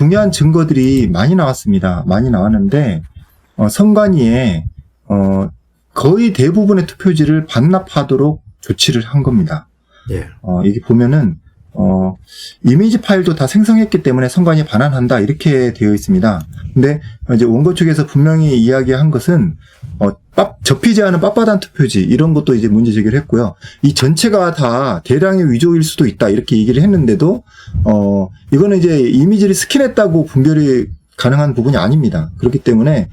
중요한 증거들이 많이 나왔습니다. 많이 나왔는데, 선관위에, 거의 대부분의 투표지를 반납하도록 조치를 한 겁니다. 예. 이게 보면은, 이미지 파일도 다 생성했기 때문에 선관위 반환한다, 이렇게 되어 있습니다. 근데 이제 원고 측에서 분명히 이야기한 것은, 접히지 않은 빳빳한 투표지, 이런 것도 이제 문제 제기를 했고요. 이 전체가 다 대량의 위조일 수도 있다, 이렇게 얘기를 했는데도, 이거는 이제 이미지를 스캔했다고 분별이 가능한 부분이 아닙니다. 그렇기 때문에,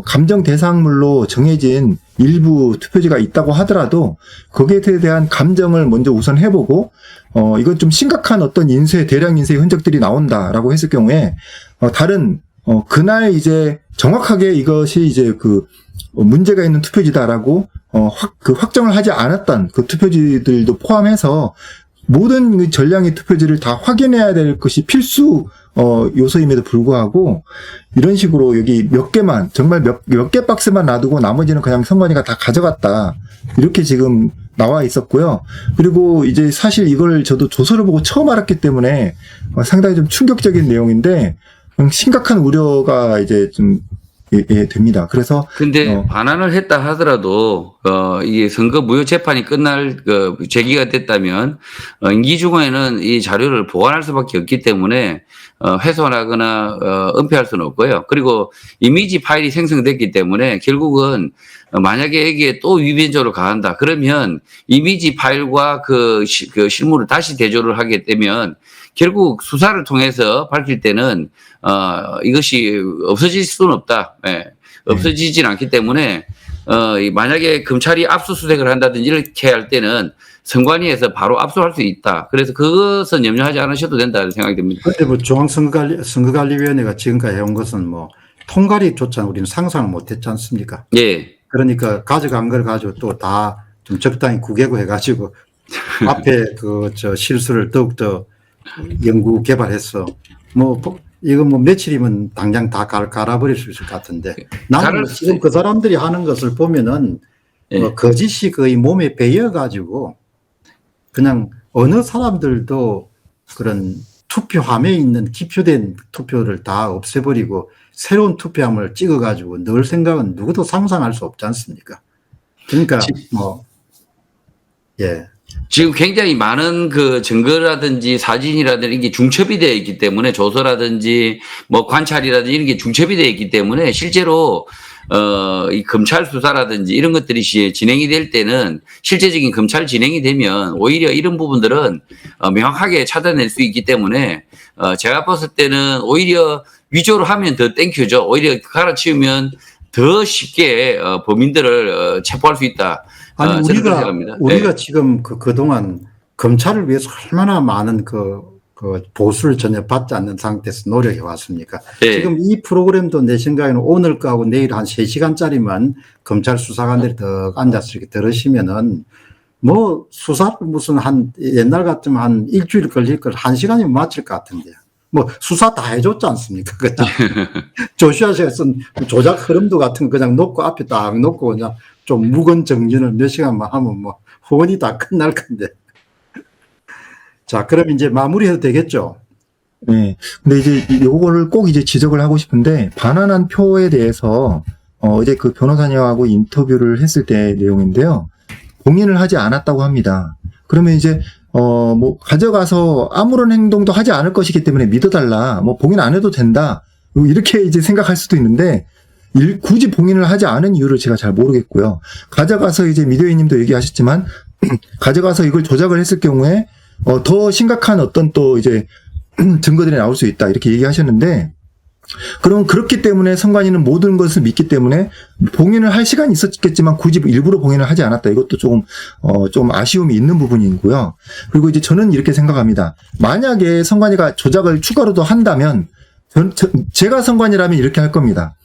감정 대상물로 정해진 일부 투표지가 있다고 하더라도 거기에 대한 감정을 먼저 우선 해보고 이건 좀 심각한 어떤 대량 인쇄의 흔적들이 나온다라고 했을 경우에 다른 그날 이제 정확하게 이것이 이제 그 문제가 있는 투표지다라고 확정을 하지 않았던 그 투표지들도 포함해서 모든 그 전량의 투표지를 다 확인해야 될 것이 필수 요소임에도 불구하고 이런 식으로 여기 몇 개만 정말 몇 개 박스만 놔두고 나머지는 그냥 선관위가 다 가져갔다, 이렇게 지금 나와 있었고요. 그리고 이제 사실 이걸 저도 조서를 보고 처음 알았기 때문에 상당히 좀 충격적인 내용인데 심각한 우려가 이제 좀 됩니다. 그래서 근데 반환을 했다 하더라도 이게 선거 무효 재판이 끝날 제기가 됐다면 임기 중에는 이 자료를 보관할 수밖에 없기 때문에 훼손하거나 은폐할 수는 없고요. 그리고 이미지 파일이 생성됐기 때문에 결국은 만약에 여기에 또 위변조를 가한다 그러면 이미지 파일과 그 실물을 다시 대조를 하게 되면 결국 수사를 통해서 밝힐 때는 이것이 없어질 수는 없다. 예. 없어지진 않기 때문에 만약에 검찰이 압수수색을 한다든지 이렇게 할 때는 선관위에서 바로 압수할 수 있다. 그래서 그것은 염려하지 않으셔도 된다는 생각이 듭니다. 그런데 뭐 중앙선거관리위원회가 지금까지 해온 것은 뭐 통과리조차 우리는 상상을 못했지 않습니까? 예. 그러니까 가져간 걸 가지고 또 다 좀 적당히 구개고 해가지고 앞에 실수를 더욱더 연구 개발해서 이거 며칠이면 당장 다 갈아버릴 수 있을 것 같은데 나는 지금 그 사람들이 하는 것을 보면은 거짓이 거의 몸에 배여가지고 그냥 어느 사람들도 그런 투표함에 있는 기표된 투표를 다 없애버리고 새로운 투표함을 찍어가지고 넣을 생각은 누구도 상상할 수 없지 않습니까? 그러니까 지금 굉장히 많은 그 증거라든지 사진이라든지 이게 중첩이 되어 있기 때문에 조서라든지 뭐 관찰이라든지 이런 게 중첩이 되어 있기 때문에 실제로 이 검찰 수사라든지 이런 것들이 진행이 될 때는 실제적인 검찰 진행이 되면 오히려 이런 부분들은 명확하게 찾아낼 수 있기 때문에 제가 봤을 때는 오히려 위조를 하면 더 땡큐죠. 오히려 갈아치우면 더 쉽게 범인들을 체포할 수 있다. 아니 우리가 지금 그동안 검찰을 위해서 얼마나 많은 그 보수를 전혀 받지 않는 상태에서 노력해 왔습니까? 네. 지금 이 프로그램도 내 생각에는 오늘 거하고 내일 한 3시간짜리만 검찰 수사관들이 더 앉아서 이렇게 들으시면은 뭐 수사를 무슨 옛날 같으면 한 일주일 걸릴 걸 1시간이면 마칠 것 같은데요. 뭐 수사 다 해줬지 않습니까? 그냥 조슈아 씨가 쓴 조작 흐름도 같은 거 그냥 놓고 앞에 딱 놓고 그냥 좀 묵은 정진을 몇 시간만 하면 뭐 후원이 다 끝날 건데. 자, 그럼 이제 마무리해도 되겠죠? 네. 근데 이제 요거를 꼭 이제 지적을 하고 싶은데 반환한 표에 대해서 어제 그 변호사님하고 인터뷰를 했을 때 내용인데요. 봉인을 하지 않았다고 합니다. 그러면 이제 가져가서 아무런 행동도 하지 않을 것이기 때문에 믿어달라. 봉인 안 해도 된다. 이렇게 이제 생각할 수도 있는데, 굳이 봉인을 하지 않은 이유를 제가 잘 모르겠고요. 가져가서 이제 미디어님도 얘기하셨지만, 가져가서 이걸 조작을 했을 경우에, 더 심각한 어떤 또 이제 증거들이 나올 수 있다. 이렇게 얘기하셨는데, 그럼 그렇기 때문에 선관위는 모든 것을 믿기 때문에 봉인을 할 시간이 있었겠지만 굳이 일부러 봉인을 하지 않았다. 이것도 좀 아쉬움이 있는 부분이고요. 그리고 이제 저는 이렇게 생각합니다. 만약에 선관위가 조작을 추가로도 한다면 제가 선관위라면 이렇게 할 겁니다.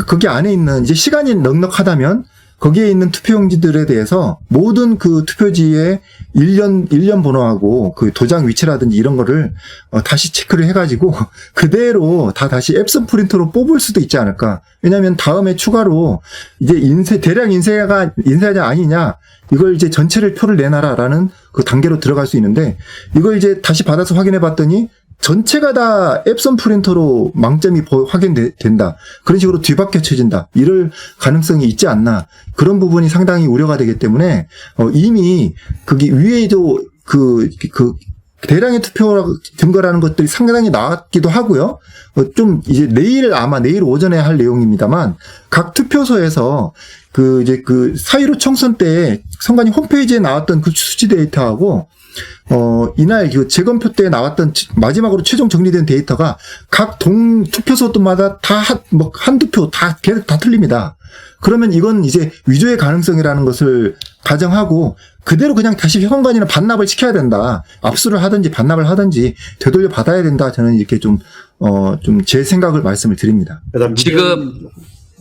거기 안에 있는 이제 시간이 넉넉하다면 거기에 있는 투표용지들에 대해서 모든 그 투표지의 일련 번호하고 그 도장 위치라든지 이런 거를 다시 체크를 해가지고 그대로 다시 앱선 프린터로 뽑을 수도 있지 않을까. 왜냐하면 다음에 추가로 이제 대량 인쇄가 아니냐, 이걸 이제 전체를 표를 내놔라라는 그 단계로 들어갈 수 있는데, 이걸 이제 다시 받아서 확인해 봤더니 전체가 다 앱선 프린터로 망점이 확인된다. 그런 식으로 뒤바뀌어쳐진다. 이럴 가능성이 있지 않나. 그런 부분이 상당히 우려가 되기 때문에 이미 그게 위에도 대량의 투표 증거라는 것들이 상당히 나왔기도 하고요. 좀 이제 내일 오전에 할 내용입니다만 각 투표소에서 그 4.15 총선 때 선관위 홈페이지에 나왔던 그 수치 데이터하고 이날 그 재검표 때 나왔던 마지막으로 최종 정리된 데이터가 각 투표소마다 다 한두 표 다 틀립니다. 그러면 이건 이제 위조의 가능성이라는 것을 가정하고 그대로 그냥 다시 선관위는 반납을 시켜야 된다. 압수를 하든지 반납을 하든지 되돌려 받아야 된다. 저는 이렇게 좀 제 생각을 말씀을 드립니다.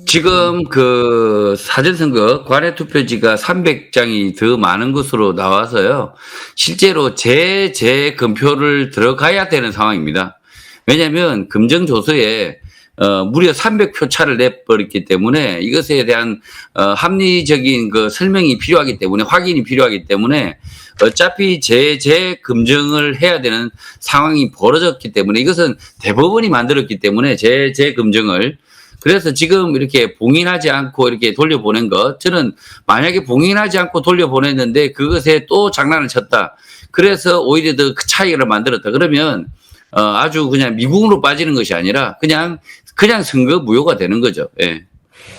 지금 그 사전선거 관외 투표지가 300장이 더 많은 것으로 나와서요. 실제로 재검표를 들어가야 되는 상황입니다. 왜냐하면 금정조서에 무려 300표 차를 내버렸기 때문에 이것에 대한 합리적인 그 설명이 필요하기 때문에 확인이 필요하기 때문에 어차피 재검증을 해야 되는 상황이 벌어졌기 때문에 이것은 대법원이 만들었기 때문에 재검증을 그래서 지금 이렇게 봉인하지 않고 이렇게 돌려보낸 것, 저는 만약에 봉인하지 않고 돌려보냈는데 그것에 또 장난을 쳤다. 그래서 오히려 더 그 차이를 만들었다. 그러면 아주 그냥 미궁으로 빠지는 것이 아니라 그냥 선거 무효가 되는 거죠. 예.